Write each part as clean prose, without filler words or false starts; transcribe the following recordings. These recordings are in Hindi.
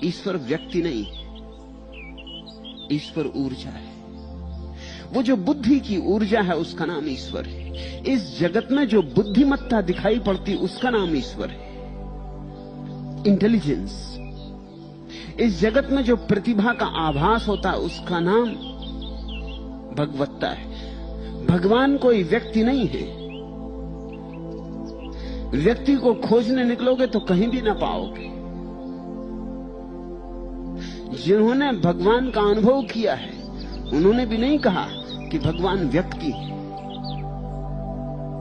ईश्वर व्यक्ति नहीं, ईश्वर ऊर्जा है। वो जो बुद्धि की ऊर्जा है उसका नाम ईश्वर है। इस जगत में जो बुद्धिमत्ता दिखाई पड़ती उसका नाम ईश्वर है, इंटेलिजेंस। इस जगत में जो प्रतिभा का आभास होता है उसका नाम भगवत्ता है। भगवान कोई व्यक्ति नहीं है। व्यक्ति को खोजने निकलोगे तो कहीं भी ना पाओगे। जिन्होंने भगवान का अनुभव किया है उन्होंने भी नहीं कहा कि भगवान व्यक्ति है,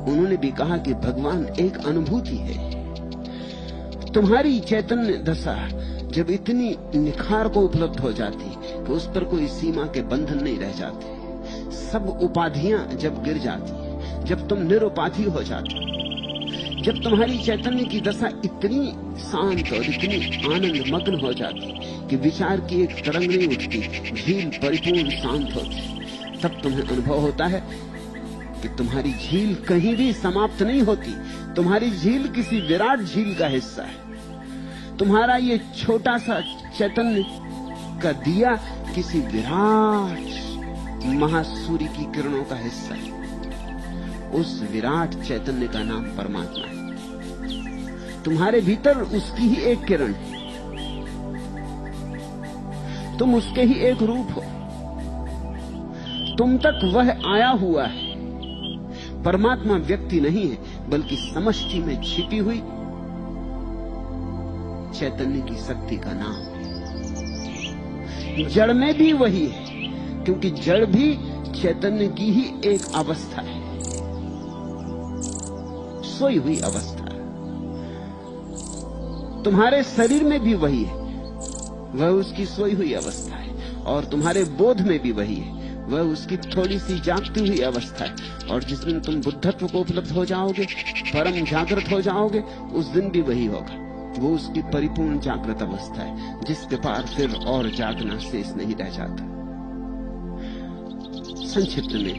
उन्होंने भी कहा कि भगवान एक अनुभूति है। तुम्हारी चैतन्य दशा जब इतनी निखार को उपलब्ध हो जाती कि उस पर कोई सीमा के बंधन नहीं रह जाते, सब उपाधियां जब गिर जाती, जब तुम निरुपाधि हो जाते, जब तुम्हारी चैतन्य की दशा इतनी शांत और इतनी आनंद मग्न हो जाती कि विचार की एक तरंग नहीं उठती, झील परिपूर्ण शांत होती, तब तुम्हें अनुभव होता है कि तुम्हारी झील कहीं भी समाप्त नहीं होती। तुम्हारी झील किसी विराट झील का हिस्सा है। तुम्हारा ये छोटा सा चैतन्य का दिया किसी विराट महासूर्य की किरणों का हिस्सा है। उस विराट चैतन्य का नाम परमात्मा है। तुम्हारे भीतर उसकी ही एक किरण है, तुम उसके ही एक रूप हो, तुम तक वह आया हुआ है। परमात्मा व्यक्ति नहीं है बल्कि समष्टि में छिपी हुई चैतन्य की शक्ति का नाम है। जड़ में भी वही है, क्योंकि जड़ भी चैतन्य की ही एक अवस्था है, सोई हुई अवस्था। तुम्हारे शरीर में भी वही है, वह उसकी सोई हुई अवस्था है। और तुम्हारे बोध में भी वही है, वह उसकी थोड़ी सी जागती हुई अवस्था है। और जिस दिन तुम बुद्धत्व को उपलब्ध हो जाओगे, परम जागृत हो जाओगे, उस दिन भी वही होगा। वो उसकी परिपूर्ण जागृत अवस्था है जिसके पार फिर और जागना शेष नहीं रह जाता। संक्षिप्त में,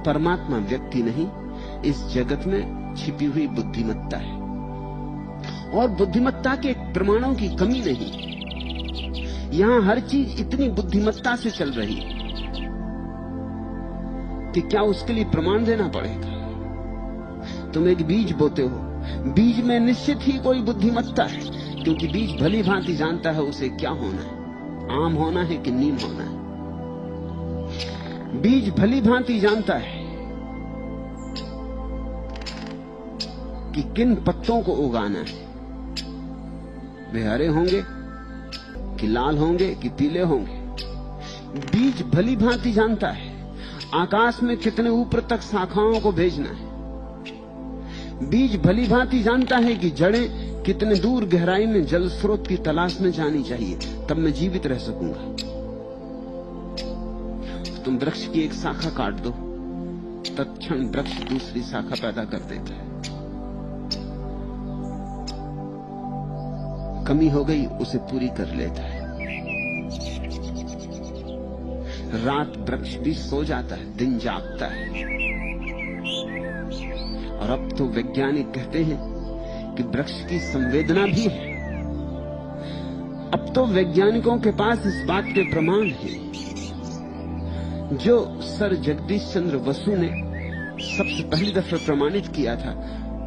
परमात्मा व्यक्ति नहीं, इस जगत में छिपी हुई बुद्धिमत्ता है। और बुद्धिमत्ता के प्रमाणों की कमी नहीं। यहां हर चीज इतनी बुद्धिमत्ता से चल रही है कि क्या उसके लिए प्रमाण देना पड़ेगा। तुम एक बीज बोते हो, बीज में निश्चित ही कोई बुद्धिमत्ता है, क्योंकि बीज भली भांति जानता है उसे क्या होना है, आम होना है कि नीम होना है। बीज भली भांति जानता है कि किन पत्तों को उगाना है, वे हरे होंगे कि लाल होंगे कि पीले होंगे। बीज भली भांति जानता है आकाश में कितने ऊपर तक शाखाओं को भेजना है। बीज भली भांति जानता है कि जड़ें कितने दूर गहराई में जल स्रोत की तलाश में जानी चाहिए, तब मैं जीवित रह सकूंगा। तुम वृक्ष की एक शाखा काट दो, तत्क्षण वृक्ष दूसरी शाखा पैदा कर देता है। कमी हो गई उसे पूरी कर लेता है। रात वृक्ष भी सो जाता है, दिन जागता है। और अब तो वैज्ञानिक कहते हैं कि वृक्ष की संवेदना भी है। अब तो वैज्ञानिकों के पास इस बात के प्रमाण हैं जो सर जगदीश चंद्र बसु ने सबसे पहली दफा प्रमाणित किया था,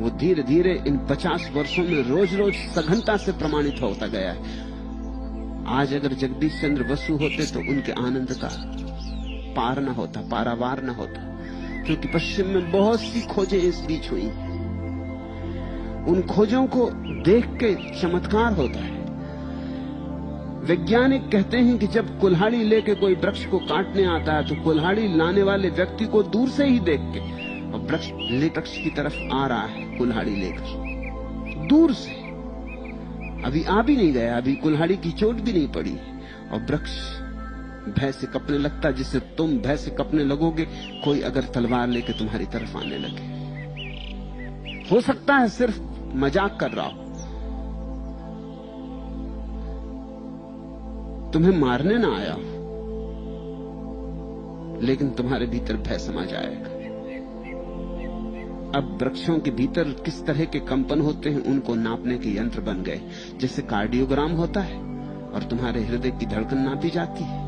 वो धीरे धीरे इन 50 वर्षों में रोज रोज सघनता से प्रमाणित होता गया है। आज अगर जगदीश चंद्र बसु होते तो उनके आनंद का पार न होता, पारावार न होता, क्योंकि पश्चिम में बहुत सी खोजें इस बीच हुई। उन खोजों को देख के चमत्कार होता है। वैज्ञानिक कहते हैं कि जब कुल्हाड़ी लेके कोई वृक्ष को काटने आता है तो कुल्हाड़ी लाने वाले व्यक्ति को दूर से ही देख के, और वृक्ष की तरफ आ रहा है कुल्हाड़ी लेकर दूर से, अभी आ भी नहीं गया, अभी कुल्हाड़ी की चोट भी नहीं पड़ी, और वृक्ष भय से कपने लगता, जिससे तुम भय से कपने लगोगे कोई अगर तलवार लेके तुम्हारी तरफ आने लगे। हो सकता है सिर्फ मजाक कर रहा हो, तुम्हें मारने ना आया हो, लेकिन तुम्हारे भीतर भय समा जाएगा। अब वृक्षों के भीतर किस तरह के कंपन होते हैं उनको नापने के यंत्र बन गए। जैसे कार्डियोग्राम होता है और तुम्हारे हृदय की धड़कन नापी जाती है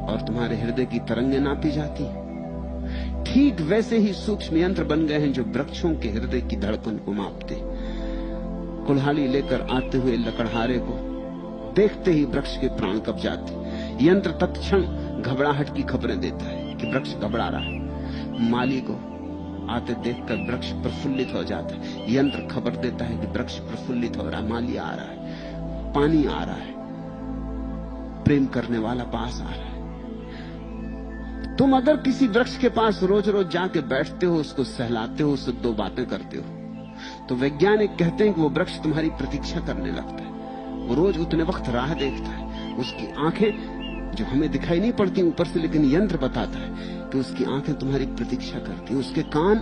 और तुम्हारे हृदय की तरंगें नापी जाती हैं। ठीक वैसे ही सूक्ष्म यंत्र बन गए हैं जो वृक्षों के हृदय की धड़कन को मापते। कुल्हाड़ी लेकर आते हुए लकड़हारे को देखते ही वृक्ष के प्राण कब जाते। यंत्र तत्क्षण घबराहट की खबरें देता है कि वृक्ष घबरा रहा है। माली को आते देखकर वृक्ष प्रफुल्लित हो जाता है। यंत्र खबर देता है कि वृक्ष प्रफुल्लित हो रहा है, माली आ रहा है, पानी आ रहा है, प्रेम करने वाला पास आ रहा है। तुम अगर किसी वृक्ष के पास रोज रोज जाके बैठते हो, उसको सहलाते हो, उससे दो बातें करते हो, तो वैज्ञानिक कहते हैं कि वो वृक्ष तुम्हारी प्रतीक्षा करने लगता है। वो रोज उतने वक्त राह देखता है। उसकी आंखें जो हमें दिखाई नहीं पड़ती ऊपर से, लेकिन यंत्र बताता है कि उसकी आंखें तुम्हारी प्रतीक्षा करती है। उसके कान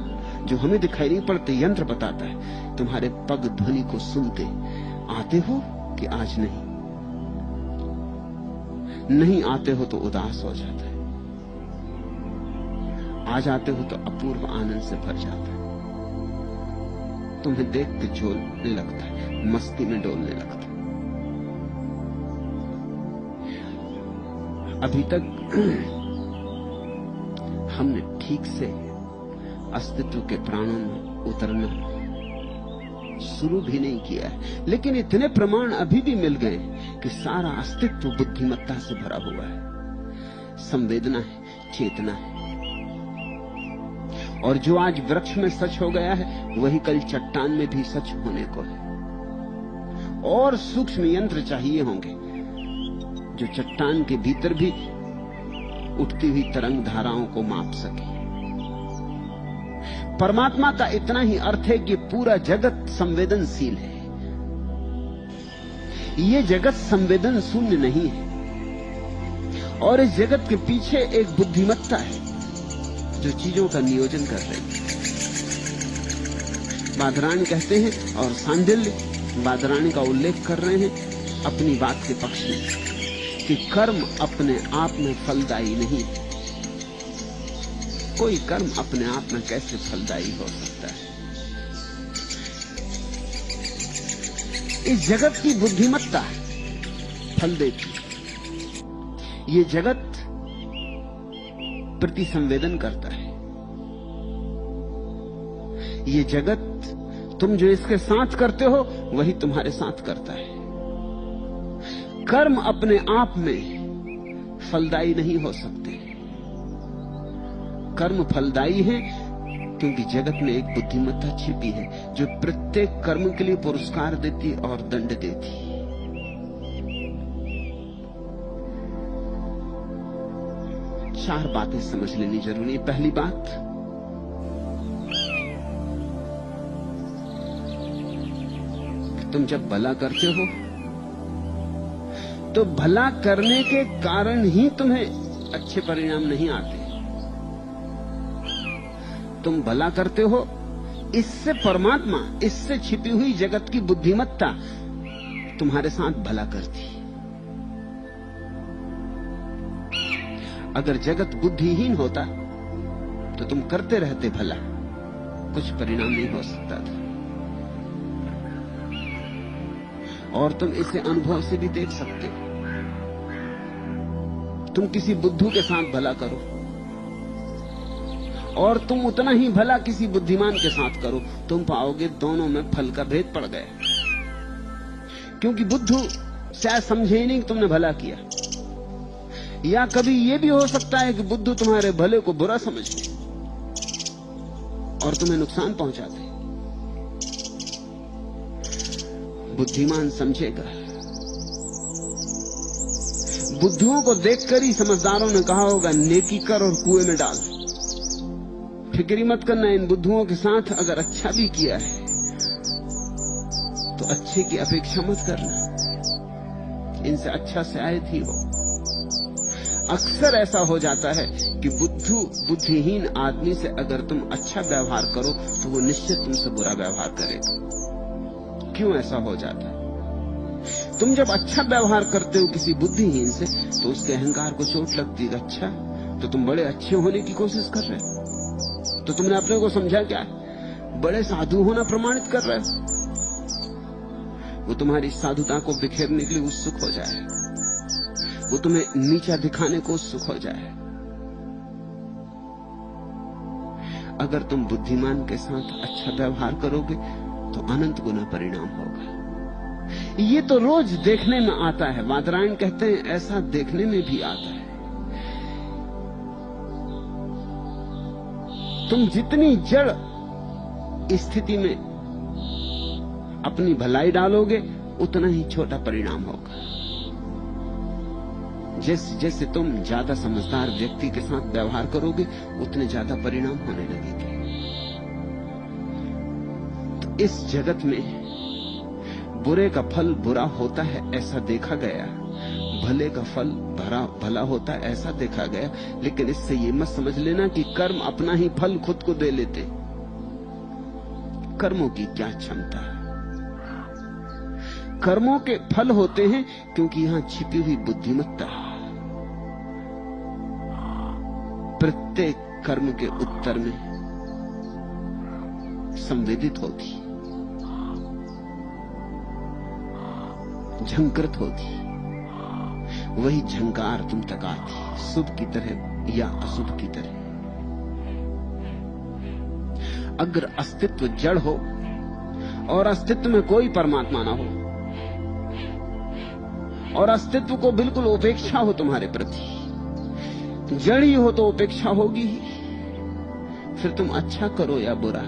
जो हमें दिखाई नहीं पड़ते, यंत्र बताता है तुम्हारे पग ध्वनि को सुनते। आते हो कि आज नहीं आते हो तो उदास हो जाता है, आ जाते हो तो अपूर्व आनंद से भर जाता है। तुम्हें देख के झोलने लगता है, मस्ती में डोलने लगता है। अभी तक हमने ठीक से अस्तित्व के प्राणों में उतरना शुरू भी नहीं किया है, लेकिन इतने प्रमाण अभी भी मिल गए कि सारा अस्तित्व बुद्धिमत्ता से भरा हुआ है। संवेदना है, चेतना है, और जो आज वृक्ष में सच हो गया है वही कल चट्टान में भी सच होने को है। और सूक्ष्म यंत्र चाहिए होंगे जो चट्टान के भीतर भी उठती हुई तरंग धाराओं को माप सके। परमात्मा का इतना ही अर्थ है कि पूरा जगत संवेदनशील है। ये जगत संवेदन शून्य नहीं है, और इस जगत के पीछे एक बुद्धिमत्ता है जो चीजों का नियोजन कर रही है। बादरायण कहते हैं और सांडिल्य बादरायण का उल्लेख कर रहे हैं अपनी बात के पक्ष में कि कर्म अपने आप में फलदायी नहीं है। कोई कर्म अपने आप में कैसे फलदायी हो सकता है? इस जगत की बुद्धिमत्ता फल देती है। ये जगत प्रति संवेदन करता है। ये जगत तुम जो इसके साथ करते हो वही तुम्हारे साथ करता है। कर्म अपने आप में फलदायी नहीं हो सकते। कर्म फलदायी है क्योंकि जगत में एक बुद्धिमत्ता छिपी है जो प्रत्येक कर्म के लिए पुरस्कार देती और दंड देती। चार बातें समझ लेनी जरूरी है। पहली बात, तुम जब भला करते हो तो भला करने के कारण ही तुम्हें अच्छे परिणाम नहीं आते। तुम भला करते हो, इससे परमात्मा, इससे छिपी हुई जगत की बुद्धिमत्ता तुम्हारे साथ भला करती। अगर जगत बुद्धिहीन होता तो तुम करते रहते भला, कुछ परिणाम नहीं हो सकता था। और तुम इसे अनुभव से भी देख सकते हो। तुम किसी बुद्धू के साथ भला करो और तुम उतना ही भला किसी बुद्धिमान के साथ करो, तुम पाओगे दोनों में फल का भेद पड़ गया। क्योंकि बुद्धू शायद समझे ही नहीं कि तुमने भला किया, या कभी यह भी हो सकता है कि बुद्धू तुम्हारे भले को बुरा समझे और तुम्हें नुकसान पहुंचा दे। बुद्धिमान समझेगा। बुद्धुओं को देखकर ही समझदारों ने कहा होगा नेकी कर और कुएं में डाल। फिक्री मत करना इन बुद्धुओं के साथ, अगर अच्छा भी किया है तो अच्छे की अपेक्षा मत करना, इनसे अच्छा शायद ही हो। अक्सर ऐसा हो जाता है कि बुद्धिहीन आदमी से अगर तुम अच्छा व्यवहार करो तो वो निश्चित तुमसे बुरा व्यवहार करेगा। क्यों ऐसा हो जाता है? तुम जब अच्छा व्यवहार करते हो किसी बुद्धिहीन से तो उसके अहंकार को चोट लगती है। अच्छा, तो तुम बड़े अच्छे होने की कोशिश कर रहे हो, तो तुमने अपने को समझा क्या बड़े साधु होना प्रमाणित कर रहे हो। वो तुम्हारी साधुता को बिखेरने के लिए उत्सुक हो जाए। वो तुम्हें नीचा दिखाने को उत्सुक हो जाए। अगर तुम बुद्धिमान के साथ अच्छा व्यवहार करोगे तो अनंत गुना परिणाम होगा। ये तो रोज देखने में आता है। वादरायण कहते हैं ऐसा देखने में भी आता है। तुम जितनी जड़ स्थिति में अपनी भलाई डालोगे उतना ही छोटा परिणाम होगा। जैसे जैसे तुम ज्यादा समझदार व्यक्ति के साथ व्यवहार करोगे उतने ज्यादा परिणाम होने लगेंगे। तो इस जगत में बुरे का फल बुरा होता है ऐसा देखा गया, भले का फल भला होता है ऐसा देखा गया। लेकिन इससे ये मत समझ लेना कि कर्म अपना ही फल खुद को दे लेते। कर्मों की क्या क्षमता है। कर्मों के फल होते हैं क्योंकि यहां छिपी हुई बुद्धिमत्ता है। प्रत्येक कर्म के उत्तर में संवेदित होती, झंकृत होती, वही झंकार तुम तक आती, शुभ की तरह या अशुभ की तरह। अगर अस्तित्व जड़ हो और अस्तित्व में कोई परमात्मा ना हो और अस्तित्व को बिल्कुल उपेक्षा हो तुम्हारे प्रति, जड़ ही हो तो उपेक्षा होगी ही। फिर तुम अच्छा करो या बुरा,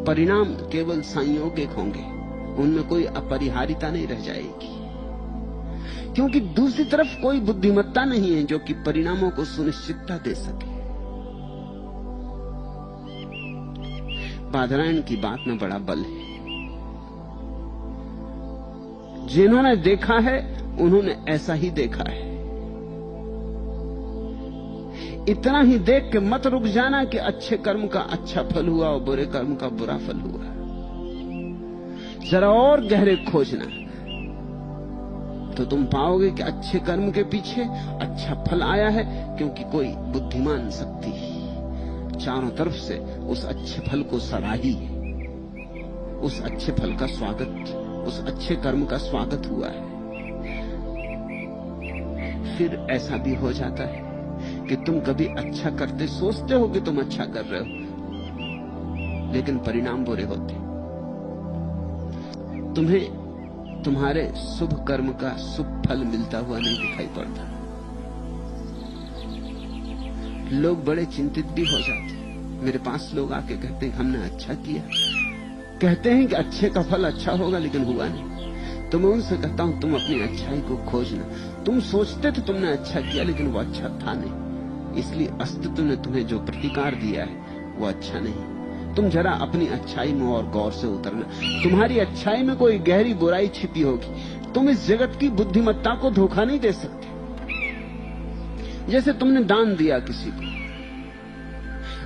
परिणाम केवल संयोगिक होंगे, उनमें कोई अपरिहार्यता नहीं रह जाएगी। क्योंकि दूसरी तरफ कोई बुद्धिमत्ता नहीं है जो कि परिणामों को सुनिश्चितता दे सके। बादरायण की बात में बड़ा बल है। जिन्होंने देखा है उन्होंने ऐसा ही देखा है। इतना ही देख के मत रुक जाना कि अच्छे कर्म का अच्छा फल हुआ और बुरे कर्म का बुरा फल हुआ। जरा और गहरे खोजना तो तुम पाओगे कि अच्छे कर्म के पीछे अच्छा फल आया है, क्योंकि कोई बुद्धिमान शक्ति चारों तरफ से उस अच्छे फल को सराही है। उस अच्छे फल का स्वागत, उस अच्छे कर्म का स्वागत हुआ है। फिर ऐसा भी हो जाता है कि तुम कभी अच्छा करते सोचते हो कि तुम अच्छा कर रहे हो, लेकिन परिणाम बुरे होते। तुम्हें तुम्हारे शुभ कर्म का शुभ फल मिलता हुआ नहीं दिखाई पड़ता। लोग बड़े चिंतित भी हो जाते हैं। मेरे पास लोग आके कहते हैं हमने अच्छा किया, कहते हैं कि अच्छे का फल अच्छा होगा, लेकिन हुआ नहीं। तो मैं उनसे कहता हूं तुम अपनी अच्छाई को खोजना। तुम सोचते थे तुमने अच्छा किया, लेकिन वो अच्छा था नहीं। इसलिए अस्तित्व ने तुम्हें जो प्रतिकार दिया है वो अच्छा नहीं। तुम जरा अपनी अच्छाई में और गौर से उतरना। तुम्हारी अच्छाई में कोई गहरी बुराई छिपी होगी। तुम इस जगत की बुद्धिमत्ता को धोखा नहीं दे सकते। जैसे तुमने दान दिया किसी को,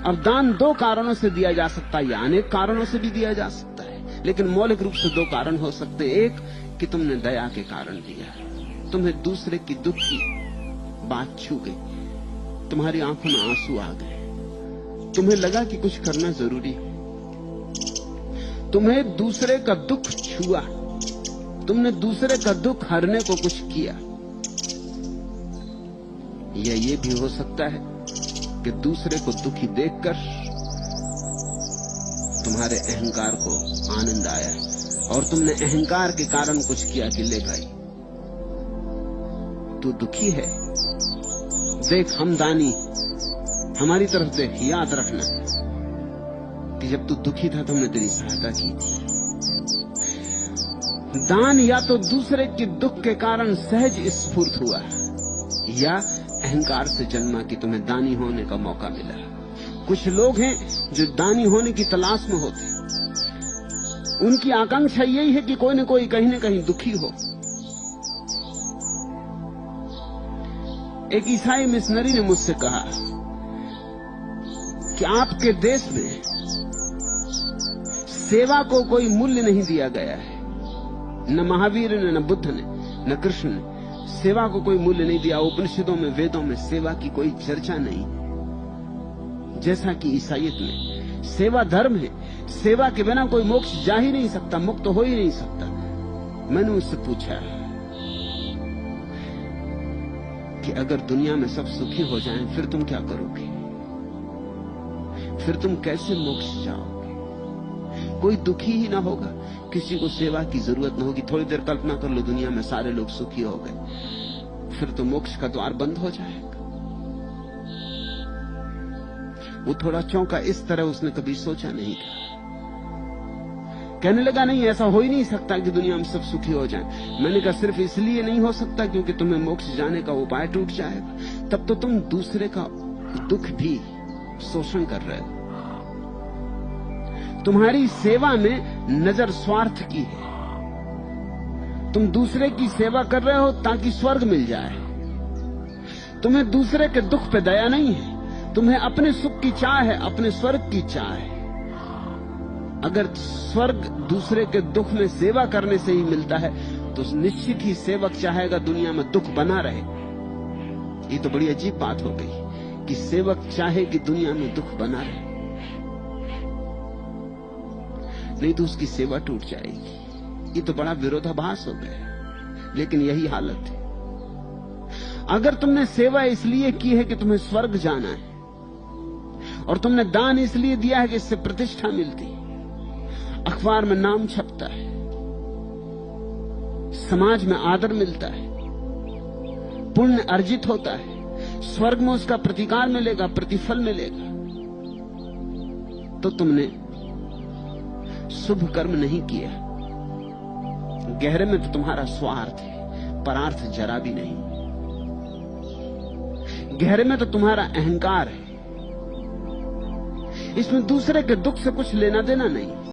अब दान दो कारणों से दिया जा सकता है या अनेक कारणों से भी दिया जा सकता है, लेकिन मौलिक रूप से दो कारण हो सकते हैं। एक कि तुमने दया के कारण दिया, तुम्हें दूसरे की दुख की बात छू गई, तुम्हारी आंखों में आंसू आ गए, तुम्हें लगा कि कुछ करना जरूरी है, तुम्हें दूसरे का दुख छुआ, तुमने दूसरे का दुख हरने को कुछ किया। या ये भी हो सकता है कि दूसरे को दुखी देखकर तुम्हारे अहंकार को आनंद आया और तुमने अहंकार के कारण कुछ किया कि ले भाई तू दुखी है, देख हम दानी, हमारी तरफ देख, याद रखना कि जब तू दुखी था तो हमने तेरी सहायता की थी। दान या तो दूसरे के दुख के कारण सहज स्फूर्त हुआ या अहंकार से जन्मा कि तुम्हें दानी होने का मौका मिला। कुछ लोग हैं जो दानी होने की तलाश में होते, उनकी आकांक्षा यही है कि कोई न कोई कहीं न कहीं दुखी हो। एक ईसाई मिशनरी ने मुझसे कहा कि आपके देश में सेवा को कोई मूल्य नहीं दिया गया है। न महावीर ने, न बुद्ध ने, न कृष्ण ने सेवा को कोई मूल्य नहीं दिया। उपनिषदों में, वेदों में सेवा की कोई चर्चा नहीं, जैसा कि ईसाईयत में सेवा धर्म है। सेवा के बिना कोई मोक्ष जा ही नहीं सकता, मुक्त हो ही नहीं सकता। मैंने उससे पूछा कि अगर दुनिया में सब सुखी हो जाएं, फिर तुम क्या करोगे? फिर तुम कैसे मोक्ष जाओगे? कोई दुखी ही ना होगा, किसी को सेवा की जरूरत ना होगी। थोड़ी देर कल्पना कर लो, दुनिया में सारे लोग सुखी हो गए, फिर तो मोक्ष का द्वार बंद हो जाएगा। वो थोड़ा चौंका, इस तरह उसने कभी सोचा नहीं था। कहने लगा, नहीं, ऐसा हो ही नहीं सकता कि दुनिया में सब सुखी हो जाएं। मैंने कहा, सिर्फ इसलिए नहीं हो सकता क्योंकि तुम्हें मोक्ष जाने का उपाय टूट जाएगा। तब तो तुम दूसरे का दुख भी शोषण कर रहे हो। तुम्हारी सेवा में नजर स्वार्थ की है। तुम दूसरे की सेवा कर रहे हो ताकि स्वर्ग मिल जाए। तुम्हें दूसरे के दुख पे दया नहीं है, तुम्हें अपने सुख की चाह है, अपने स्वर्ग की चाह है। अगर स्वर्ग दूसरे के दुख में सेवा करने से ही मिलता है तो निश्चित ही सेवक चाहेगा दुनिया में दुख बना रहे। ये तो बड़ी अजीब बात हो गई कि सेवक चाहे कि दुनिया में दुख बना रहे, नहीं तो उसकी सेवा टूट जाएगी। ये तो बड़ा विरोधाभास हो गया, लेकिन यही हालत है। अगर तुमने सेवा इसलिए की है कि तुम्हें स्वर्ग जाना है, और तुमने दान इसलिए दिया है कि इससे प्रतिष्ठा मिलती, अखबार में नाम छपता है, समाज में आदर मिलता है, पुण्य अर्जित होता है, स्वर्ग में उसका प्रतिकार मिलेगा, प्रतिफल मिलेगा, तो तुमने शुभ कर्म नहीं किया। गहरे में तो तुम्हारा स्वार्थ है, परार्थ जरा भी नहीं। गहरे में तो तुम्हारा अहंकार है, इसमें दूसरे के दुख से कुछ लेना देना नहीं।